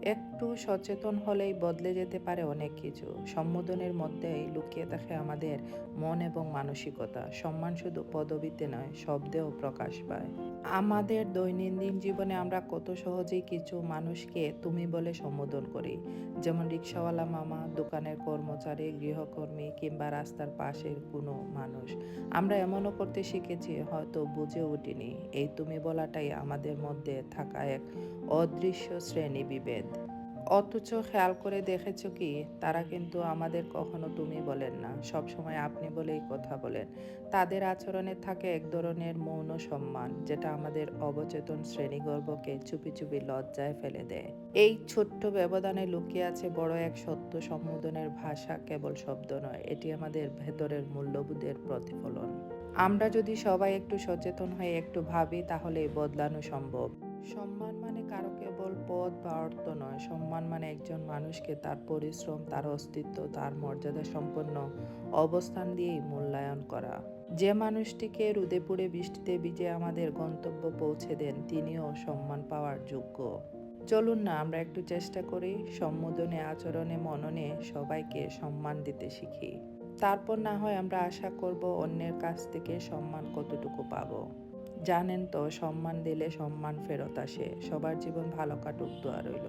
একটু সচেতন হলেই বদলে যেতে পারে অনেক কিছু। সম্বোধনের মধ্যেই লুকিয়ে থাকে আমাদের মন এবং মানসিকতা। সম্মান শুধু পদবিতে নয়, শব্দেও প্রকাশ পায়। আমাদের দৈনন্দিন জীবনে আমরা কত সহজেই কিছু মানুষকে তুমি বলে সম্বোধন করি। যেমন রিক্সাওয়ালা মামা, দোকানের কর্মচারী, গৃহকর্মী কিংবা রাস্তার পাশের কোনো মানুষ। আমরা এমনও করতে শিখেছি হয়তো বুঝে উঠিনি। এই তুমি বলাটাই আমাদের মধ্যে থাকা এক অদৃশ্য শ্রেণীবিভেদ। অথচ খেয়াল করে দেখেছো কি, তারা কিন্তু আমাদের কখনো তুমি বলেন না, সবসময় আপনি বলেই কথা বলেন। তাদের আচরণে থাকে এক ধরনের মৌন সম্মান, যেটা আমাদের অবচেতন শ্রেণীগর্ভকে চুপি চুপি লজ্জায় ফেলে দেয়। এই ছোট্ট ব্যবধানে লুকিয়ে আছে বড় এক সত্য। সম্বোধনের ভাষা কেবল শব্দ নয়, এটি আমাদের ভেতরের মূল্যবোধের প্রতিফলন। আমরা যদি সবাই একটু সচেতন হয়ে একটু ভাবি, তাহলে বদলানো সম্ভব। সম্মান মানে কারো কেবল পদ বা অর্থ নয়। সম্মান মানে একজন মানুষকে তার পরিশ্রম, তার অস্তিত্ব, তার মর্যাদা সম্পন্ন অবস্থান দিয়েই মূল্যায়ন করা। যে মানুষটিকে রোদে পুড়ে বৃষ্টিতে ভিজে আমাদের গন্তব্য পৌঁছে দেন, তিনিও সম্মান পাওয়ার যোগ্য। চলুন না আমরা একটু চেষ্টা করি, সম্বোধনে, আচরণে, মননে সবাইকে সম্মান দিতে শিখি। তারপর না হয় আমরা আশা করব অন্যের কাছ থেকে সম্মান কতটুকু পাবো। জানেন তো, সম্মান দিলে সম্মান ফেরত আসে। সবার জীবন ভালো কাটুক, দোয়া রইল।